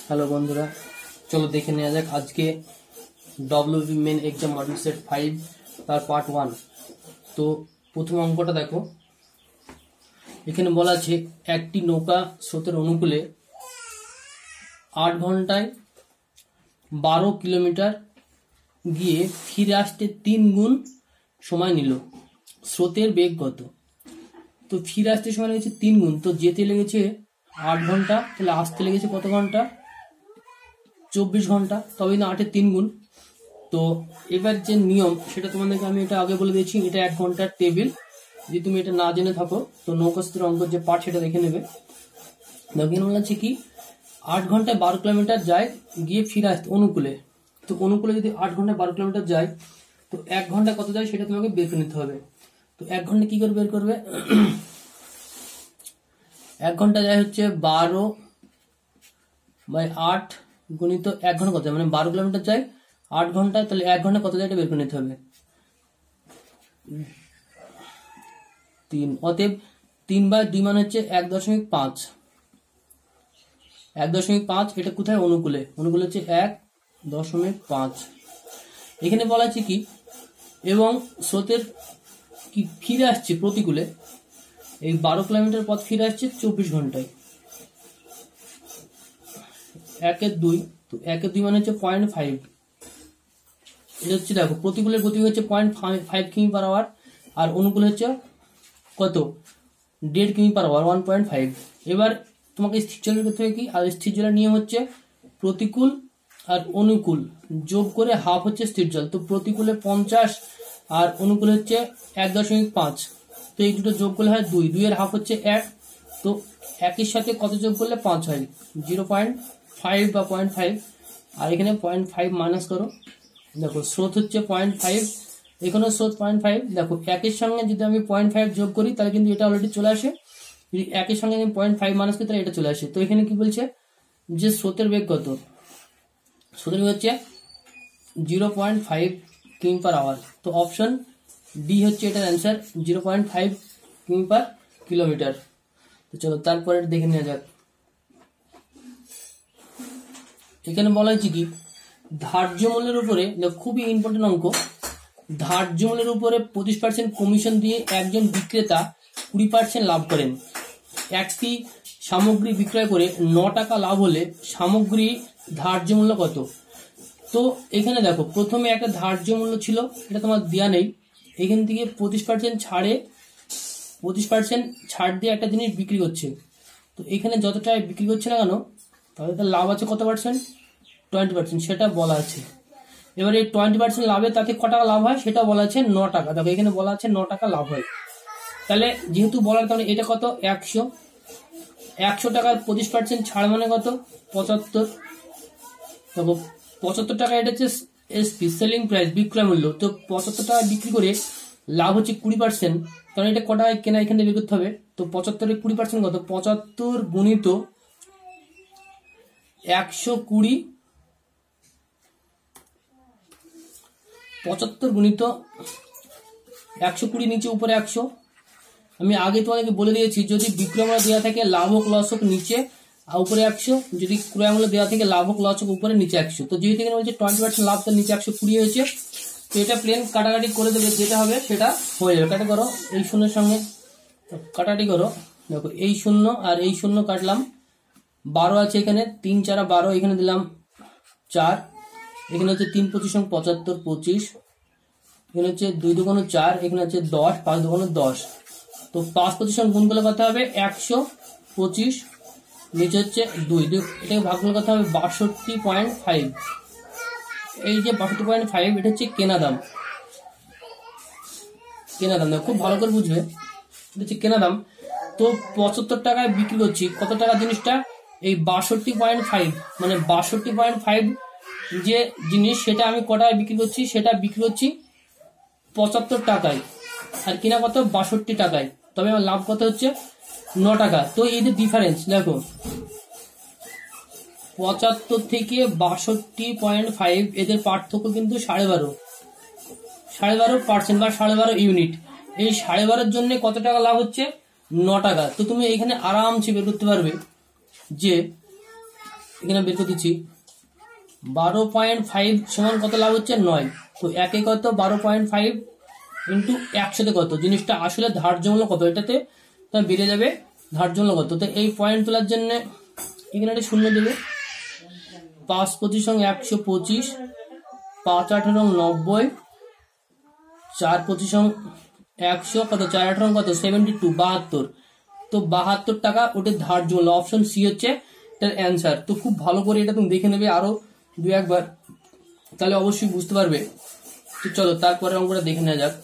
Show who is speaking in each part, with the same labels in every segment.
Speaker 1: Hello বন্ধুরা, চলো দেখে নেওয়া যাক আজকে WB main exam model set 5 তার পার্ট 1। তো প্রথম অঙ্কটা দেখো, এখানে বলা আছে একটি নৌকা স্রোতের অনুকূলে 8 ঘন্টায় 12 কিলোমিটার গিয়ে ফিরে আসতে 3 গুণ সময় নিল, স্রোতের বেগ কত? তো ফিরে আসতে সময় লেগেছে 3 গুণ, তো যেতে লেগেছে 8 ঘন্টা, তাহলে আসতে লেগেছে কত ঘন্টা? 24 ঘন্টা, তবে না 8-এর 3 গুণ। তো এবার যে নিয়ম সেটা তোমাদেরকে আমি এটা আগে বলে দিয়েছি, এটা 1 ঘন্টার টেবিল। যদি তুমি এটা না জেনে থাকো তো নৌকাস্ত্রের অঙ্ক যে পার্ট সেটা দেখে নেবে। দেখেন বলা আছে কি 8 ঘন্টায় 12 কিলোমিটার যায় গিয়ে ফিরে আসতে অনুকূলে। তো অনুকূলে যদি 8 ঘন্টায় 12 কিলোমিটার যায় তো 1 ঘন্টা কত যায় সেটা তোমাকে বের করে নিতে হবে। তো 1 ঘন্টা কি করে বের করবে? 1 ঘন্টা যায় হচ্ছে 12/8 গুণিত 1 ঘন্টা কত যায়, মানে 12 কিলোমিটার যায় 8 ঘন্টায়, তাহলে 1 ঘন্টা কত যায় এটা বের করে নিতে হবে। 3, অতএব 3/2 মানে হচ্ছে 1.5। 1.5 এটা কোথায়? অনুকূলে। অনুকূলে হচ্ছে 1.5। এখানে বলা আছে কি এবং স্রোতের কি ফিরে আসছে প্রতিকূলে, এই 12 কিলোমিটার পথ ফিরে আসছে 24 ঘন্টায়। 1/2, তো 1/2 মানে হচ্ছে 0.5। এটা হচ্ছে দেখো প্রতিকূলের গতি হচ্ছে 0.5 কিমি পার আওয়ার, আর অনুকূল হচ্ছে কত? 1.5 কিমি পার আওয়ার, 1.5। এবার তোমাকে স্থির জলের করতে হবে কি, আর স্থির জলের নিয়ম হচ্ছে প্রতিকূল আর অনুকূল যোগ করে হাফ হচ্ছে স্থির জল। তো প্রতিকূলে 50 আর অনুকূল হচ্ছে 1.5, তো এই দুটো যোগ করলে হয় 2, 2 এর হাফ হচ্ছে 1। তো 1-এর সাথে কত যোগ করলে 5 হয়? 0.5 বা 0.5, আর এখানে 0.5 মাইনাস করো। দেখো স্রোত হচ্ছে 0.5, এখানে স্রোত 0.5। দেখো 1-এর সঙ্গে যদি আমি 0.5 যোগ করি তাহলে কিন্তু এটা অলরেডি চলে আসে, যদি 1-এর সঙ্গে আমি 0.5 মাইনাস করি তাহলে এটা চলে আসে। তো এখানে কি বলছে যে স্রোতের বেগ কত? স্রোতের বেগ হচ্ছে 0.5 কিমি পার আওয়ার। তো অপশন ডি হচ্ছে এটার অ্যান্সার, 0.5 কিমি পার কিলোমিটার। তো চলো তারপরে দেখে নেওয়া যাক। এখানে বলা হয়েছে কি ধার্য মূল্যের উপরে, খুবই ইম্পর্টেন্ট অঙ্ক, ধার্য মূল্যের উপরে 25% কমিশন দিয়ে একজন বিক্রেতা 20% লাভ করেন। একটি সামগ্রী বিক্রয় করে 9 টাকা লাভ হলে সামগ্রী ধার্য মূল্য কত? তো এখানে দেখো প্রথমে একটা ধার্য মূল্য ছিল, এটা তোমার দেওয়া নেই। এখান থেকে 25% ছাড় দিয়ে একটা জিনিস বিক্রি করছে। তো এখানে যত টাকায় বিক্রি করছে না কেন তাহলে তার লাভ আছে কত পার্সেন্ট? 20%, সেটা বলা আছে। এবার এই 20% লাভে তাতে ক টাকা লাভ হয় সেটা বলা আছে 9 টাকা। দেখো এখানে বলা আছে 9 টাকা লাভ হয়। তাহলে যেহেতু বলার কারণে এটা কত? 100 টাকার 25% ছাড় মানে কত? 75। দেখো 75 টাকা এটা হচ্ছে এসপি সেলিং প্রাইস, বিক্রয় মূল্য। তো 75 টাকা বিক্রি করে লাভ হচ্ছে 20%, কারণ এটা ক টাকায় কেনা এখানে বের করতে হবে। তো 75-এর 20% কত? 75 গুণিত 120, 75 গুণিত 120, নিচে উপরে 100। আমি আগে তোমাদেরকে বলে দিয়েছি যদি বিক্রয় মূল্য দেওয়া থাকে লাভ হোক লস হোক নিচে আর উপরে 100, যদি ক্রয় মূল্য দেওয়া থাকে লাভ হোক লস হোক উপরে নিচে 100। তো যেহেতু এখানে বলছে 20% লাভ, তার নিচে 120 হয়েছে। তো এটা প্লেন কাটাকাটি করে দেবে, যেটা হবে সেটা হয়ে যাবে। কাটা করো এই শূন্যের সঙ্গে কাটাকাটি করো। দেখো এই 0 আর এই 0 কাটলাম, 12 আছে এখানে, 3 4 12, এখানে দিলাম 4, এখানে হচ্ছে 3 25 75, 25, এখানে হচ্ছে 2 2 4, এখানে হচ্ছে 10, 5 2 10। তো 5 25 গুণ করলে কত হবে? 125, নিচে হচ্ছে 2, এটাকে ভাগ করলে কত হবে? 62.5। এই যে 62.5 এটা হচ্ছে কেনা দাম। খুব ভালো করে বুঝবে, এটা হচ্ছে কেনা দাম। তো 75 টাকায় বিক্রি করছি, কত টাকা জিনিসটা? এই 62.5, মানে 62.5 যে জিনিস সেটা আমি ক টাকায় বিক্রি করছি? সেটা বিক্রি করছি 75 টাকায়, আর কিনা কত? 62 টাকায়। তবে আমার লাভ কত হচ্ছে? 9 টাকা। তো এই যে ডিফারেন্স দেখো 75 থেকে 62.5 এদের পার্থক্য কিন্তু 12.5% বা 12.5 ইউনিট। এই 12.5-এর জন্য কত টাকা লাভ হচ্ছে? 9 টাকা। তো তুমি এখানে আরামসে বের করতে পারবে যে এখানে বের করে দিচ্ছি 12.5 সমান কত লাভ হচ্ছে 9। তো একে কত 12.5 ইন্টু 100 কত, জিনিসটা আসলে ধার্য মূল্য কত, এটাতে বেড়ে যাবে ধার্য মূল্য কত। তো এই পয়েন্ট তোলার জন্য এখানে একটা শূন্য দেবে, 5 25 125, 5 18 90, 4 25 100 কত, 4 18 কত 72, 72। তো 72 টাকা ওটা ধার্য মূল্য, অপশন সি হচ্ছে এটার অ্যান্সার। তো খুব ভালো করে এটা তুমি দেখে নেবে আরো দু একবার, তাহলে অবশ্যই বুঝতে পারবে। তো চলো তারপরে অঙ্কটা দেখে নেওয়া যাক।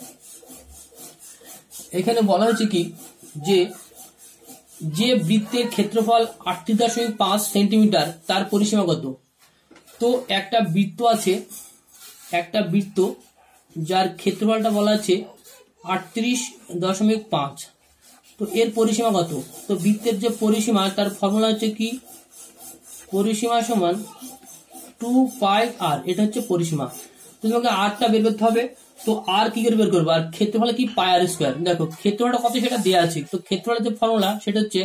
Speaker 1: এখানে বলা হয়েছে কি যে যে বৃত্তের ক্ষেত্রফল 38.5 সেন্টিমিটার তার পরিসীমা কত। তো একটা বৃত্ত আছে, একটা বৃত্ত যার ক্ষেত্রফলটা বলা আছে 38.5, তো এর পরিসীমা কত। তো বৃত্তের যে পরিসীমা তার ফর্মুলা হচ্ছে কি, পরিসীমা সমান 2πr, এটা হচ্ছে পরিসীমা। তোমাকে আরটা বের করতে হবে। তো আর কি করে বের করবো, আর ক্ষেত্রফল কি পাই আর স্কোয়ার। দেখো ক্ষেত্রফলটা কত সেটা দেওয়া আছে, তো ক্ষেত্রফলের যে ফর্মুলা সেটা হচ্ছে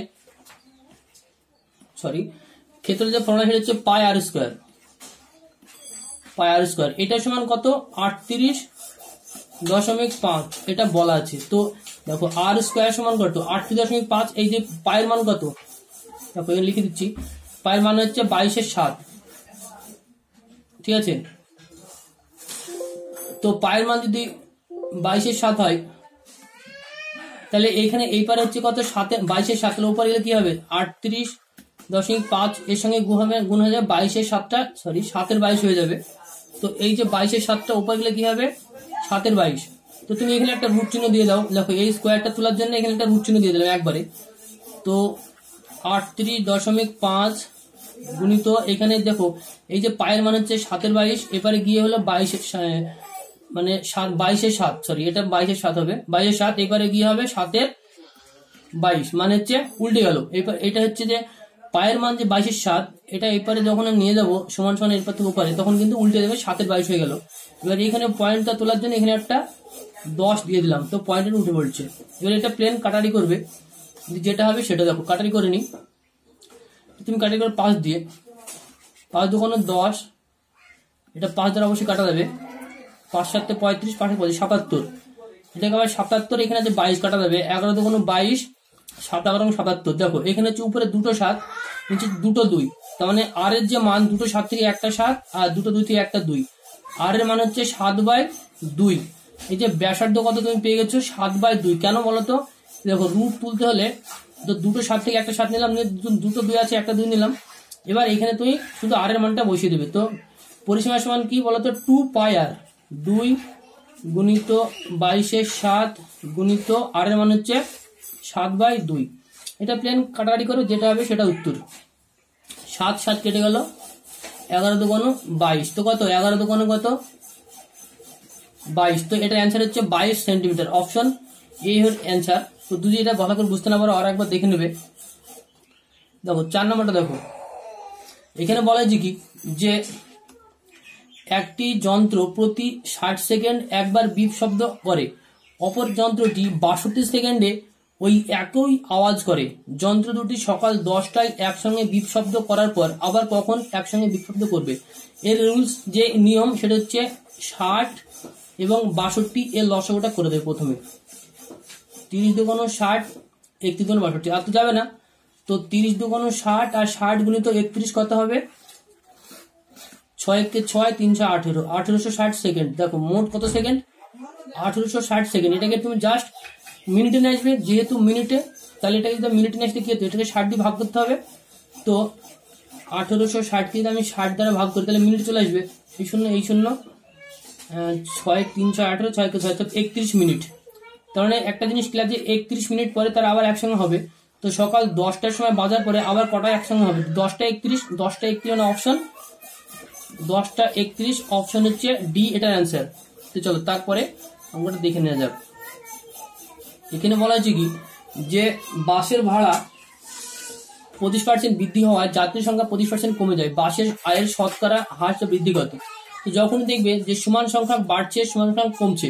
Speaker 1: ক্ষেত্রফলের যে ফর্মুলা সেটা হচ্ছে পাই আর স্কোয়ার, পাই আর স্কোয়ার। এটা সমান কত 38.5 এটা বলা আছে। তো দেখো আর স্কোয়ার সমান কত 38.5, এই যে পায়ের মান কত, দেখো এখানে লিখে দিচ্ছি, পায়ের মান হচ্ছে 22/7, ঠিক আছে। তো পায়ের মান যদি 22/7 হয়, তাহলে এখানে এই পারে হচ্ছে কত 22/7, উপরে গেলে কি হবে 38.5, এর সঙ্গে গুণ হয়ে যাবে 22/7, 7/22 হয়ে যাবে। তো এই যে 22/7 উপরে গেলে কি হবে 7/22। তো তুমি এখানে একটা রুট চিহ্ন দিয়ে দাও। দেখো এই স্কোয়ারটা তোলার জন্য এখানে একটা রুট চিহ্ন দিয়ে দিলাম একবারে। তো 38.5 গুণিত এখানে দেখো এই যে পায়ের মান হচ্ছে 7/22, এবারে গিয়ে হলো 22, মানে 22/7, এটা 22/7 হবে, 22/7 এবারে গিয়ে হবে 7/22, মানে হচ্ছে উল্টে গেল। এটা হচ্ছে যে পায়ের মান যে 22/7, এটা এপারে যখন নিয়ে যাবো সমান সমান এরপর থেকে উপরে, তখন কিন্তু উল্টে দেবে 7/22 হয়ে গেল। এবার এখানে পয়েন্টটা তোলার জন্য এখানে একটা 10 দিয়ে দিলাম, তো পয়েন্টের উঠে পড়ছে। এবার এটা প্লেন কাটারি করবে, যেটা হবে সেটা দেখো কাটারি করে নি। তুমি কাটারি করে 5 দিয়ে, 5 দুগুণ 10, এটা 5 দ্বারা অবশ্যই কাটা যাবে, 5 7 35, 5 77, এটাকে আবার 77, এখানে আছে 22 কাটা যাবে, 11 দুগুণ 22, 7 11 77। দেখো এখানে হচ্ছে উপরে দুটো 7, নিচে দুটো 2, তার মানে আর এর যে মান দুটো 7 থেকে একটা 7, আর দুটো 2 থেকে একটা 2, আর এর মান হচ্ছে 7/2। এই যে ব্যাসার্ধ কত তুমি পেয়ে গেছো 7/2। কেন বলতো, দেখো রুট তুলতে হলে তো দুটো 7 থেকে একটা 7 নিলাম, দুটো 2 আছে একটা 2 নিলাম। এবার এখানে তুমি শুধু আর এর মানটা বসিয়ে দেবে। তো পরিসীমা সমান কি বলতো 2πr, 2 গুণিত 22/7 গুণিত আর এর মান হচ্ছে 7/2। এটা প্লেন কাটাকাটি করো, যেটা হবে সেটা উত্তর। 7 7 কেটে গেল, 11 দুগুণ 22, তো কত 11 দুগুণ কত 22। তো এটা অ্যান্সার হচ্ছে 22 সেন্টিমিটার, অপশন এই হল অ্যান্সার। তো যদি এটা ভালো করে বুঝতে না পারো আর একবার দেখে নেবে। দেখো 4 নম্বরটা দেখো, এখানে বলা হয়েছে কি যে একটি যন্ত্র প্রতি 60 সেকেন্ড একবার বিপ শব্দ করে, অপর যন্ত্রটি 62 সেকেন্ডে ওই একই আওয়াজ করে। যন্ত্র দুটি সকাল 10টায় একসঙ্গে বিপ শব্দ করার পর আবার কখন একসঙ্গে বিপ শব্দ করবে। এর রুলস যে নিয়ম সেটা হচ্ছে 60 এবং 62 এর লসাগুটা করে দেবে প্রথমে। 30 দুগুণ 60, 31 দুগুণ 62, আর তো যাবে না। তো 30 দুগুণ 60 আর 60 গুণিত 31 কত হবে 6 কে 6, 318, 1860 সেকেন্ড। দেখো মোট কত সেকেন্ড 1860 সেকেন্ড। এটাকে তুমি জাস্ট মিনিটে নিয়ে আসবে, যেহেতু মিনিটে, তাহলে এটাকে যদি মিনিটে নিয়ে আসতে কি হতো, এটাকে 60 দিয়ে ভাগ করতে হবে। তো 1860 কে আমি 60 দ্বারা ভাগ করি, তাহলে মিনিট চলে আসবে, এই শূন্য 6 318, 6 কে 6, তো 31 মিনিট। তার মানে একটা জিনিস ক্লিয়ার যে 31 মিনিট পরে তারা আবার একসঙ্গে হবে। তো সকাল 10টার সময় বাজার পরে আবার কটা একসঙ্গে হবে 10টা 31, 10টা 31 মানে অপশন 10টা 31, অপশন হচ্ছে ডি, এটার অ্যান্সার। তো চলো তারপরে আমরা দেখে নেওয়া যাক। এখানে বলা হয়েছে কি যে বাসের ভাড়া 25% বৃদ্ধি হওয়ায় যাত্রীর সংখ্যা 25% কমে যায়, বাসের আয়ের শতকরা হার বৃদ্ধি কত। তো যখন দেখবে যে সমান সংখ্যা বাড়ছে সমান সংখ্যা কমছে,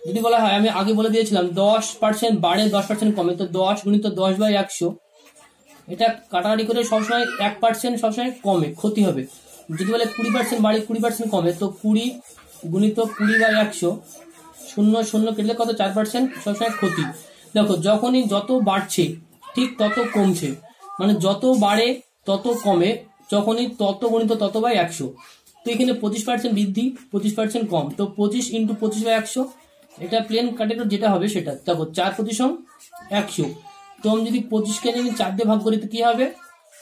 Speaker 1: যদি বলা হয়, আমি আগে বলে দিয়েছিলাম 10% বাড়ে 10% কমে, তো 10 গুণিত 10/100 এটা কাটাকাটি করে সবসময় 1% সবসময় কমে, ক্ষতি হবে। যদি বলে 20% বাড়ে 20% কমে, তো 20 গুণিত 20/100, 0 0 কেটে কত 4% সবসময় ক্ষতি। দেখো যখনই যত বাড়ছে ঠিক তত কমছে, মানে যত বাড়ে তত কমে, যখনই তত গুণিত তত বাই 100। তো এখানে 25% বৃদ্ধি 25% কম, তো 25 × 25/100, এটা প্লেন কাটের যেটা হবে সেটা। দেখো 4 প্রতিসম 100, তো আমি যদি 25কে আমি 4 দিয়ে ভাগ করি তো কি হবে,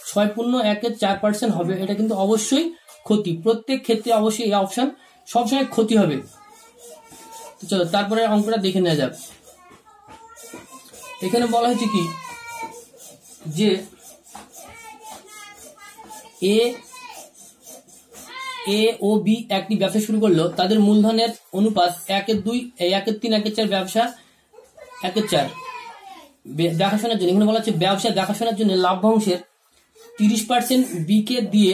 Speaker 1: 6 পূর্ণ 1-এর 4% হবে। এটা কিন্তু অবশ্যই ক্ষতি, প্রত্যেক ক্ষেত্রে অবশ্যই এই অপশন সবসময় ক্ষতি হবে। তো চলো তারপরে অঙ্কটা দেখে নেওয়া যাক। এখানে বলা হয়েছে কি যে এ ও বি একটি ব্যবসা শুরু করলো, তাদের মূলধনের অনুপাত 1:2, 1:3, 1:4, ব্যবসা 1:4 দেখাশোনার জন্য। এখানে বলা হচ্ছে ব্যবসা দেখাশোনার জন্য লাভ্যাংশের 30% বি কে দিয়ে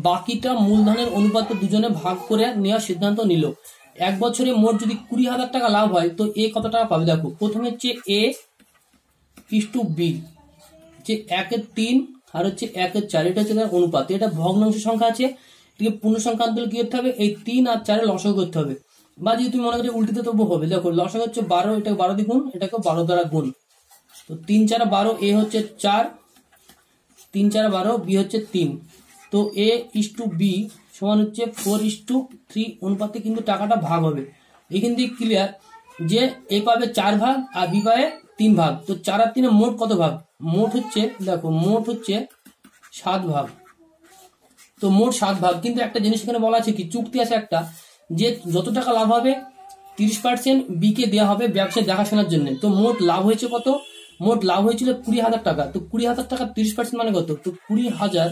Speaker 1: বাকিটা মূলধনের অনুপাত দুজনে ভাগ করে নেওয়ার সিদ্ধান্ত নিল। 1 বছরে মোট যদি 20,000 টাকা লাভ হয় তো এ কত টাকা পাবে। দেখো প্রথমে হচ্ছে এ ইস্টু বি, যে 1:3 আর হচ্ছে 1:4, এটা হচ্ছে তার অনুপাত। এটা ভগ্নাংশ সংখ্যা আছে, এটাকে পূর্ণ সংখ্যা আনতে কি করতে হবে, এই 3 আর 4 লসাগু করতে হবে। বা যদি তুমি মনে করি উল্টিতে তবু হবে। দেখো লসাগু হচ্ছে 12, এটাকে 12 দিয়ে গুণ, এটাকে 12 দ্বারা গুণ। তো 3 4 12, এ হচ্ছে 4, 3 4 12, বি হচ্ছে 3। তো এ ইস্টু বি সমান হচ্ছে 4:3 অনুপাতে কিন্তু টাকাটা ভাগ হবে। এখান থেকে ক্লিয়ার যে এ পাবে 4 ভাগ আর বি পাবে 3 ভাগ। তো 4 আর 3 মোট কত ভাগ, মোট হচ্ছে দেখো মোট হচ্ছে 7 ভাগ। তো মোট 7 ভাগ। কিন্তু একটা জিনিস এখানে বলা আছে কি, চুক্তি আছে একটা, যে যত টাকা লাভ হবে 30% বি কে দেওয়া হবে ব্যবসায় দেখাশোনার জন্য। তো মোট লাভ হয়েছে কত, মোট লাভ হয়েছিল 20,000 টাকা। তো 20,000 টাকা 30% মানে কত, তো 20,000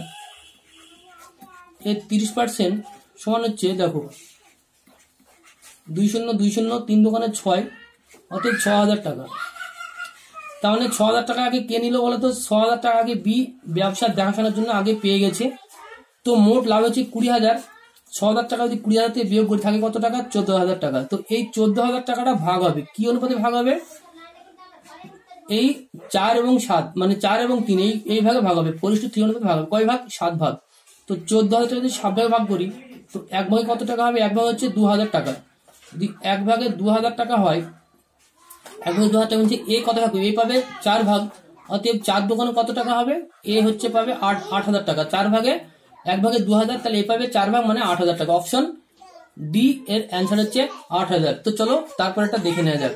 Speaker 1: এর 30% সমান হচ্ছে দেখো 2 0 2 0, 3 দোকানে 6, অর্থাৎ 6,000 টাকা। তার মানে 6,000 টাকা আগে কে নিল বলো তো, 6,000 টাকা আগে বি ব্যবসা দেখাশোনার জন্য আগে পেয়ে গেছে। তো মোট লাভ হচ্ছে 20,000, 6,000 টাকা যদি 20,000 থেকে বিয়োগ করে থাকে কত টাকা, 14,000 টাকা। তো এই 14,000 টাকাটা ভাগ হবে কি অনুপাতে ভাগ হবে, এই 4 এবং 7, মানে 4 এবং 3 এই ভাগে ভাগ হবে, 4:3 অনুপাতে ভাগ হবে। কয় ভাগ, 7 ভাগ। তো 14,000 টাকা যদি 7 ভাগে ভাগ করি তো 1 ভাগে কত টাকা হবে, 1 ভাগ হচ্ছে 2,000 টাকা। যদি 1 ভাগে 2,000 টাকা হয়, 1 ভাগে 2,000 টাকা এ কত ভাগ, এ পাবে 4 ভাগ, অতএব 4 দোকানে কত টাকা হবে, এ হচ্ছে পাবে 8,000 টাকা। 4 ভাগে 1 ভাগে 2,000, তাহলে এ পাবে 4 ভাগ মানে 8,000 টাকা। অপশন ডি এর অ্যান্সার হচ্ছে 8,000। তো চলো তারপর একটা দেখে নেওয়া যাক।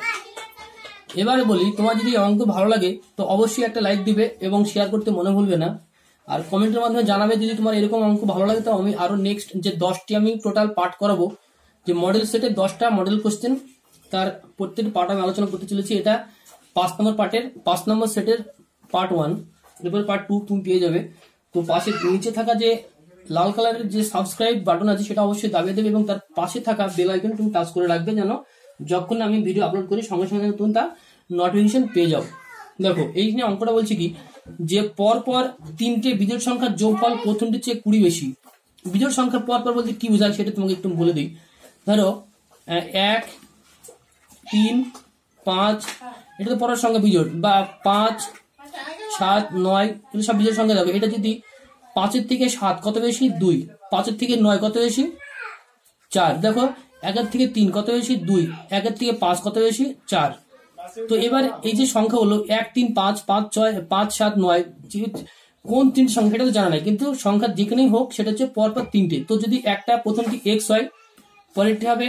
Speaker 1: এবারে বলি, তোমার যদি অঙ্ক ভালো লাগে তো অবশ্যই একটা লাইক দিবে এবং শেয়ার করতে মনে ভুলবে না। আর কমেন্টের মাধ্যমে জানাবে যদি তোমার এরকম অঙ্ক ভালো লাগে। তো আমি আরো নেক্সট যে 10টি আমি টোটাল পার্ট করাবো, যে মডেল সেটে 10টা মডেল কোশ্চেন, তার প্রত্যেকটি পার্ট আমি আলোচনা করতে চলেছি। এটা 5 নম্বর পার্টের 5 নম্বর সেটের পার্ট 1, এরপর পার্ট 2 তুমি পেয়ে যাবে। তো পাশে নিচে থাকা যে লাল কালারের যে সাবস্ক্রাইব বাটন আছে সেটা অবশ্যই দাবিয়ে দেবে এবং তার পাশে থাকা বেল আইকন তুমি টাচ করে রাখবে, যেন যখন আমি ভিডিও আপলোড করি সঙ্গে সঙ্গে তুমি তার নোটিফিকেশন পেয়ে যাও। দেখো এইখানে অঙ্কটা বলছে কি, যে পরপর 3টে বিজোড় সংখ্যার যোগফল প্রথমটির চেয়ে 20 বেশি। বিজোড় সংখ্যা পরপর বলতে কি বোঝায় সেটা তোমাকে একটু বলে দিই। ধরো 1 3 5, এটা তো পরের সংখ্যা বিজোড়, বা 5 7 9, এগুলো সব বিজোড় সংখ্যা। দেখো এটা যদি 5-এর থেকে 7 কত বেশি, 2, 5-এর থেকে 9 কত বেশি, 4। দেখো 1-এর থেকে 3 কত বেশি, 2, 1-এর থেকে 5 কত বেশি, 4। তো এবার এই যে সংখ্যা হলো 1 3 5 5 6 5 7 9, কোন 3 সংখ্যা এটা তো জানা নাই, কিন্তু সংখ্যা যেখানেই হোক সেটা হচ্ছে পরপর 3টে। তো যদি একটা প্রথমটি x হয়, পরেরটি হবে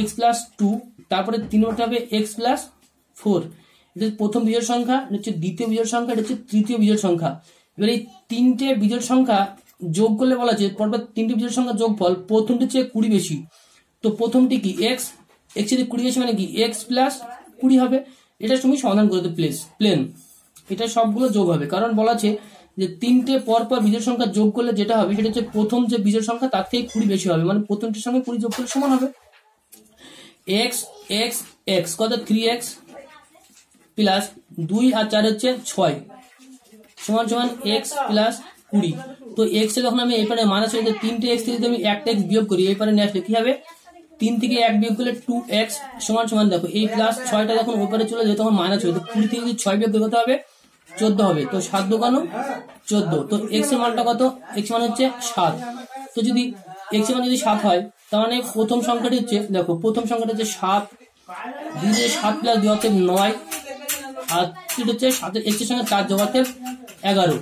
Speaker 1: x প্লাস 2, তারপরে 3 নম্বরটা হবে x প্লাস 4। এটা প্রথম বিজোড় সংখ্যা, এটা হচ্ছে দ্বিতীয় বিজোড় সংখ্যা, এটা হচ্ছে তৃতীয় বিজোড় সংখ্যা। এবার এই 3টে বিজোড় সংখ্যা যোগ করলে বলা যায় পরপর 3টে বিজোড় সংখ্যা যোগফল প্রথমটির চেয়ে 20 বেশি। তো প্রথমটি কি x, x এর 20 বেশি মানে কি x প্লাস 20 হবে। এটা তুমি সমাধান করতে প্লেন, এটা সবগুলো যোগ হবে, কারণ বলা আছে যে 3টে পরপর বিজোড় সংখ্যা যোগ করলে যেটা হবে সেটা হচ্ছে প্রথম যে বিজোড় সংখ্যা তার থেকে 20 বেশি হবে, মানে প্রথমটির সঙ্গে 20 যোগ করলে সমান হবে। x x x কত, 3x প্লাস 2 আর 4 হচ্ছে 6 সমান সমান x প্লাস 20। তো x এ যখন আমি এই পারে মাইনাস হয়ে যায়, 3টে x থেকে যদি আমি একটা x বিয়োগ করি এই পারে নিয়ে আসলে কি হবে, 3 থেকে 1 বিয়োগ করলে 2x সমান সমান, দেখো এই প্লাস 6টা যখন ওপরে চলে যায় তখন মাইনাস হবে। তো 20 থেকে যদি 6 বিয়োগ করতে হবে 14 হবে। তো 7 দোকানো 14। তো এক্স এর মানটা কত? এক্স মান হচ্ছে 7। তো যদি এক্স এর মান যদি 7 হয়, তার মানে প্রথম সংখ্যাটি হচ্ছে, দেখো প্রথম সংখ্যাটা হচ্ছে 7, 7 প্লাস 2 অর্থাৎ 9, আর তিন হচ্ছে 7 এক্স এর সঙ্গে 4 যোগ অর্থাৎ 11।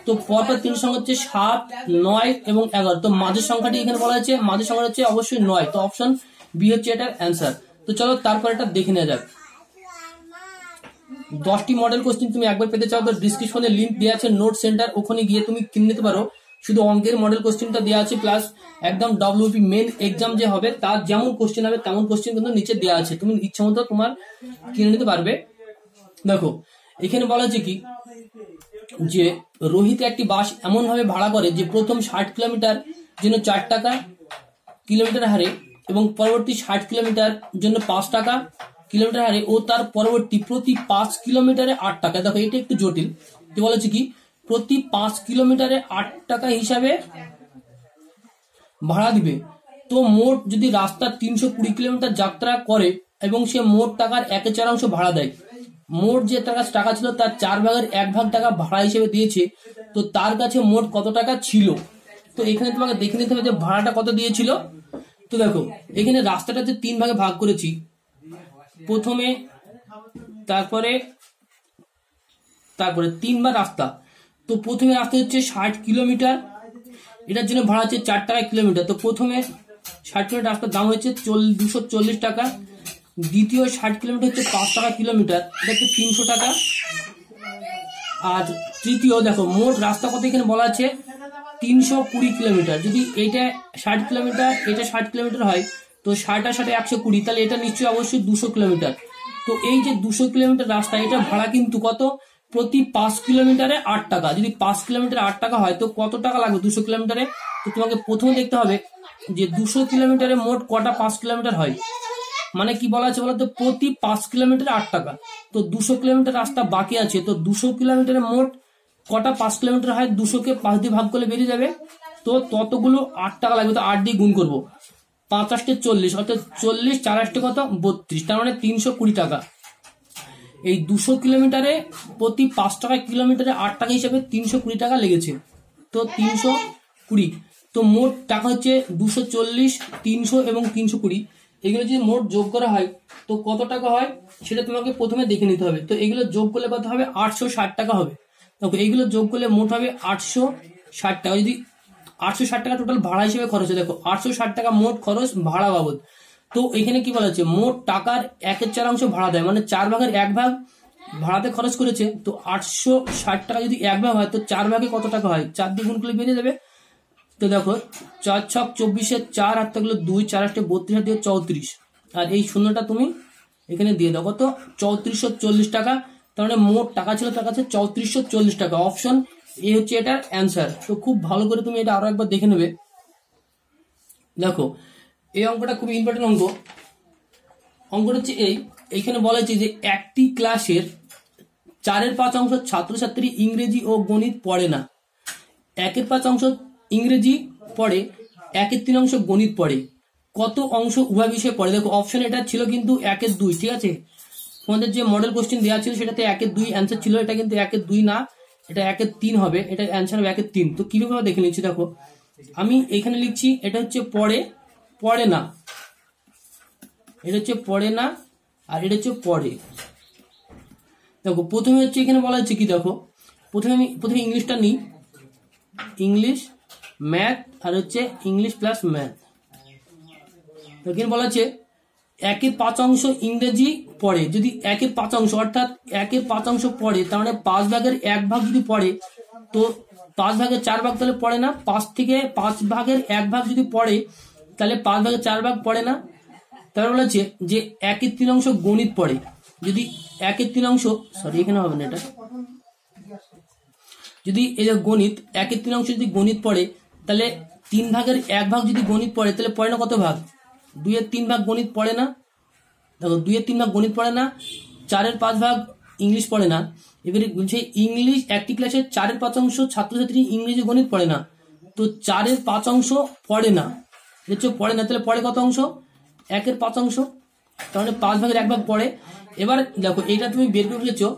Speaker 1: তো পরপর তিন সংখ্যা হচ্ছে 7, 9 এবং 11। তো মাঝের সংখ্যাটি এখানে বলা হয়েছে, মাঝের সংখ্যা হচ্ছে অবশ্যই 9। তো অপশন বি হচ্ছে এটার অ্যান্সার। তো চলো তারপর এটা দেখে নেওয়া যাক। 10টি মডেল কোশ্চেন তুমি একবার পেতে চাও তো ডিসক্রিপশনে লিংক দেওয়া আছে নোট সেন্টার, ওখানে গিয়ে তুমি কিনে নিতে পারো। শুধু অঙ্কের মডেল কোশ্চেনটা দেওয়া আছে, প্লাস একদম ডব্লিউপি মেন এক্সাম যে হবে তার যেমন কোশ্চেন হবে তেমন কোশ্চেন কিন্তু নিচে দেওয়া আছে, তুমি ইচ্ছা মতো তোমার কিনে নিতে পারবে। দেখো এখানে বলা আছে কি, যে রোহিত একটি বাস এমন ভাবে ভাড়া করে যে প্রথম 60 কিলোমিটার জন্য 4 টাকা কিলোমিটার হারে এবং পরবর্তী 60 কিলোমিটার জন্য 5 টাকা কিলোমিটার হারে ও তার পরবর্তী প্রতি 5 কিলোমিটারে 8 টাকা। দেখো এটা একটু জটিল, যে বলেছে কি প্রতি 5 কিলোমিটারে 8 টাকা হিসাবে ভাড়া দিবে। তো মোট যদি রাস্তা 320 কিলোমিটার যাত্রা করে এবং সে মোট টাকার 1/4 ভাড়া দেয়, মোট যে টাকা ছিল তার 4 ভাগের 1 ভাগ টাকা ভাড়া হিসেবে দিয়েছে, তো তার কাছে মোট কত টাকা ছিল? তো এখানে তোমাকে দেখে নিতে হবে যে ভাড়াটা কত দিয়েছিল। তো দেখো এখানে রাস্তাটা যে 3 ভাগে ভাগ করেছি, প্রথমে তারপরে 3বার রাস্তা। তো প্রথমে রাস্তা হচ্ছে 60 কিলোমিটার, এটার জন্য ভাড়া হচ্ছে 4 টাকা কিলোমিটার। তো প্রথমে 60 কিলোমিটার রাস্তার দাম হচ্ছে 240 টাকা। দ্বিতীয় 60 কিলোমিটার হচ্ছে 5 টাকা কিলোমিটার, এটা হচ্ছে 300 টাকা। আর তৃতীয় দেখো মোট রাস্তা কত এখানে বলা আছে 320 কিলোমিটার। যদি এটা 60 কিলোমিটার, এটা 60 কিলোমিটার হয়, তো 60 আর 60 120, তাহলে এটা নিশ্চয়ই অবশ্যই 200 কিলোমিটার। তো এই যে 200 কিলোমিটার রাস্তা, এটা ভাড়া কিন্তু কত? প্রতি 5 কিলোমিটারে 8 টাকা। যদি 5 কিলোমিটারে 8 টাকা হয়, তো কত টাকা লাগবে 200 কিলোমিটারে? তো তোমাকে প্রথমে দেখতে হবে যে 200 কিলোমিটারে মোট কটা 5 কিলোমিটার হয়। মানে কি বলা আছে বলতো, প্রতি 5 কিলোমিটারে 8 টাকা। তো 200 কিলোমিটার রাস্তা বাকি আছে, তো 200 কিলোমিটারে মোট কটা 5 কিলোমিটার হয়, 200কে 5 দিয়ে ভাগ করলে বেরিয়ে যাবে। তো ততগুলো 8 টাকা লাগবে, তো 8 দিয়ে গুণ করবো, 5 8 40, অর্থাৎ 40, 4 8 কত 32, তার মানে 320 টাকা। এই 200 কিলোমিটারে প্রতি 5 টাকা কিলোমিটারে 8 টাকা হিসাবে 320 টাকা লেগেছে। তো 320, তো মোট টাকা হচ্ছে 240, 300 এবং 320। এগুলো যদি মোট যোগ করা হয় তো কত টাকা হয় সেটা তোমাকে প্রথমে দেখে নিতে হবে। তো এগুলো যোগ করলে কত হবে? 860 টাকা হবে। দেখো এইগুলো যোগ করলে মোট হবে 860 টাকা। যদি 860 টাকা টোটাল ভাড়া হিসেবে খরচ হয়, দেখো 860 টাকা মোট খরচ ভাড়া বাবদ। তো এখানে কি বলা হচ্ছে, মোট টাকার 1/4 ভাড়া দেয়, মানে 4 ভাগের 1 ভাগ ভাড়াতে খরচ করেছে। তো 860 টাকা যদি 1 ভাগ হয়, তো 4 ভাগে কত টাকা হয়? 4 দিয়ে গুণ করলে বেরিয়ে যাবে। তো দেখো 4 ছক 24, 4 আর থাকলো 2, 4 8 32 আর 34, আর এই শূন্যটা তুমি এখানে দিয়ে দাও, কত 3440 টাকা। তার মানে মোট টাকা ছিল তার কাছে 3440 টাকা। অপশন এ হচ্ছে এটার অ্যান্সার। তো খুব ভালো করে তুমি এটা আরো একবার দেখে নেবে। দেখো এই অঙ্কটা খুব ইম্পর্টেন্ট অঙ্ক। অঙ্কটা হচ্ছে এইখানে বলা হয়েছে যে একটি ক্লাসের 4/5 ছাত্রছাত্রী ইংরেজি ও গণিত পড়ে না, 1/5 ইংরেজি পড়ে, 1/3 গণিত পড়ে, কত অংশ উভয় বিষয়ে পড়ে? দেখো অপশন এটা ছিল কিন্তু 1/2, ঠিক আছে? তোমাদের যে মডেল কোশ্চেন দেওয়া ছিল সেটাতে 1/2 অ্যান্সার ছিল, এটা কিন্তু 1/2 না, এটা 1/3 হবে, এটা অ্যান্সার হবে 1/3। তো কিভাবে দেখে নিচ্ছি, দেখো আমি এখানে লিখছি এটা হচ্ছে পড়ে না, এটা হচ্ছে পড়ে না, আর এটা হচ্ছে পড়ে। দেখো প্রথমে হচ্ছে এখানে বলা হচ্ছে কি, দেখো প্রথমে ইংলিশটা নিই, ইংলিশ ম্যাথ, আর হচ্ছে ইংলিশ প্লাস ম্যাথ। এখানে বলা আছে 1/5 ইংরেজি পড়ে। যদি 1/5 অর্থাৎ 1/5 পড়ে, তার মানে 5 ভাগের 1 ভাগ যদি পড়ে, তো 5 ভাগের 4 ভাগ তাহলে পড়ে না। 5 থেকে 5 ভাগের 1 ভাগ যদি পড়ে, তাহলে 5 ভাগের 4 ভাগ পড়ে না। তারপর বলেছে যে 1/3 গণিত পড়ে। যদি 1/3, সরি এখানে হবে না, এটা যদি এই যে গণিত 1/3 যদি গণিত পড়ে, তাহলে 3 ভাগের 1 ভাগ যদি গণিত পড়ে, তাহলে পড়ে না কত ভাগ? 2/3 ভাগ গণিত পড়ে না। দেখো 2/3 ভাগ গণিত পড়ে না, 4/5 ভাগ ইংলিশ পড়ে না। এবারে বলছে ইংলিশ একটি ক্লাসে 4/5 ছাত্রছাত্রী ইংরেজি গণিত পড়ে না। তো 4/5 পড়ে না, দেখছো পড়ে না, তাহলে পড়ে কত অংশ? 1/5, তাহলে 5 ভাগের 1 ভাগ পড়ে। এবার দেখো এটা তুমি বের করে ফেলেছো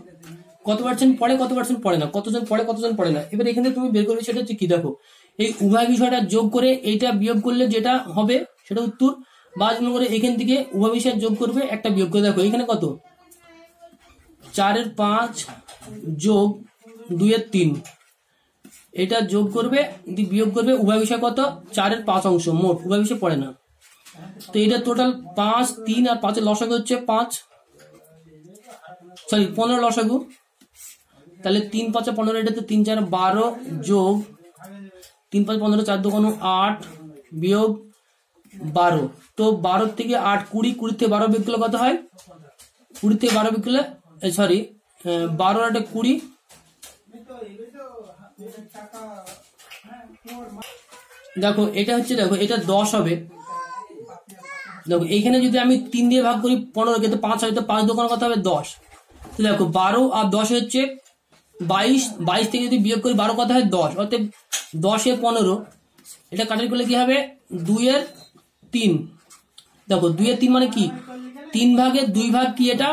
Speaker 1: কত পার্সেন্ট পড়ে কত পার্সেন্ট পড়ে না, কতজন পড়ে কতজন পড়ে না। এবার এখানে তুমি বের করবে সেটা হচ্ছে কি, দেখো এই উভয় বিষয়টা যোগ করে এইটা বিয়োগ করলে যেটা হবে সেটা উত্তর, বা মনে করে এখান থেকে উভয় বিষয় যোগ করবে একটা বিয়োগ করে। দেখো এখানে কত 4/5 যোগ 2/3, এটা যোগ করবে বিয়োগ করবে, উভয় বিষয় কত 4/5 অংশ মোট, উভয় বিষয় পড়ে না। তো এটা টোটাল 5, 3 আর 5 এর লসাগু হচ্ছে 15 লসাগু, তাহলে 3 5 15, এটাতে 3 4 12 যোগ 3 5 15, 4 2 8 বিয়োগ 12। তো 12 থেকে 8 20, 20 থেকে 12 বিয়োগ করলে কত হয়, 20 থেকে 12 বিয়োগ করলে 12 আর 20। দেখো এটা হচ্ছে, দেখো এটা 10 হবে। দেখো এখানে যদি আমি 3 দিয়ে ভাগ করি 15 কে, তো 5 হয়, তো 5 দোকানের কথা হবে 10। তো দেখো 12 আর 10 হচ্ছে 22, 22 থেকে যদি বিয়োগ করি 12 কথা হয় 10, অর্থাৎ 10 এ 15, এটা কাটার করলে কি হবে 2/3। দেখো 2/3 মানে কি, 3 ভাগে 2 ভাগ কি এটা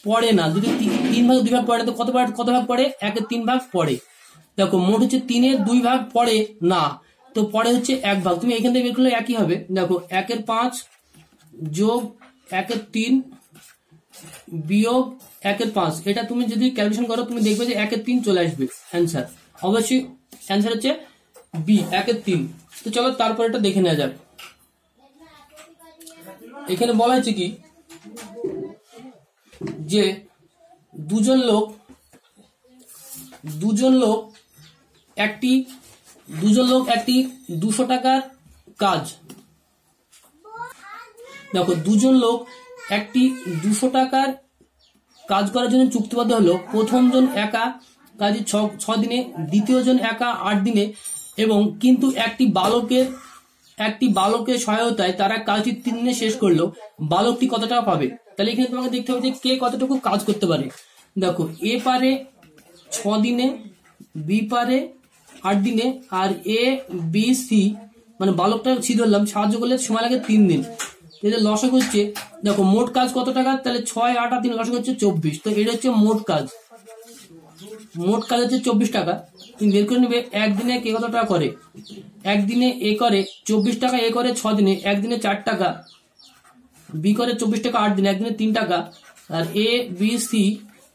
Speaker 1: পড়ে না, যদি 3 ভাগে 2 ভাগ পড়ে না তো কত ভাগ পড়ে, 1/3 ভাগ পড়ে। দেখো মোট হচ্ছে 3/2 ভাগ পড়ে না, তো পড়ে হচ্ছে 1 ভাগ। তুমি এখান থেকে বের করলে একই হবে। দেখো 1/5 যোগ 1/3 বিয়োগ 1/5, এটা তুমি যদি ক্যালকুলেশন করো তুমি দেখবে যে 1/3 চলে আসবে অ্যান্সার। অবশ্যই অ্যান্সার হচ্ছে বি, 1/3। তো চলো তারপর এটা দেখে নেওয়া যাক। এখানে বলা হচ্ছে কি যে দুজন লোক একটি 200 টাকার কাজ, দেখো দুজন লোক একটি 200 টাকার কাজ করার জন্য চুক্তিবদ্ধ হলো। প্রথম জন একা কাজে 6 দিনে, দ্বিতীয় জন একা 8 দিনে, এবং কিন্তু একটি বালকের সহায়তায় তারা কাজটি 3 দিনে শেষ করলো। বালকটি কত টাকা পাবে? তাহলে এখানে তোমাকে দেখতে হবে যে কে কতটুকু কাজ করতে পারে। দেখো এ পারে 6 দিনে, বি পারে 8 দিনে, আর এ বি সি মানে বালকটা সি ধরলাম, সাহায্য করলে সময় লাগে 3 দিন। এদের লসাগু হচ্ছে, দেখো মোট কাজ কত টাকা, তাহলে 6 8 আর 3 লসাগু হচ্ছে 24। তো এটা হচ্ছে মোট কাজ হচ্ছে 24 টাকা। তুমি বের করে নেবে একদিনে কে কত টাকা করে। একদিনে এ করে 24 টাকা, এ করে 6 দিনে, একদিনে 4 টাকা, বি করে 24 টাকা 8 দিনে, একদিনে 3 টাকা, আর এ বি সি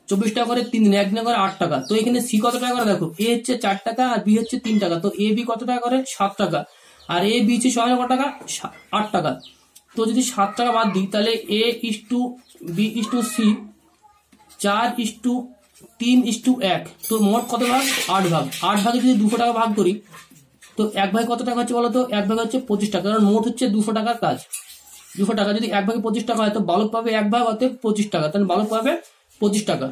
Speaker 1: 24 টাকা করে 3 দিনে, একদিনে করে 8 টাকা। তো এখানে সি কত টাকা করে, দেখো এ হচ্ছে 4 টাকা আর বি হচ্ছে 3 টাকা, তো এ বি কত টাকা করে 7 টাকা, আর এ বি হচ্ছে সময় কত টাকা 8 টাকা। তো যদি 7 টাকা বাদ দিই তাহলে A is to B is to C 4:3:1, তো মোট কত ভাগ 8 ভাগ। 8 ভাগে যদি 200 টাকা ভাগ করি তো 1 ভাগে কত টাকা হচ্ছে বলতো, 1 ভাগে হচ্ছে 25 টাকা, কারণ মোট হচ্ছে 200 টাকার কাজ। 200 টাকা যদি 1 ভাগে 25 টাকা হয় তো বালক পাবে 1 ভাগ, অর্থাৎ 25 টাকা, তাহলে বালক পাবে 25 টাকা।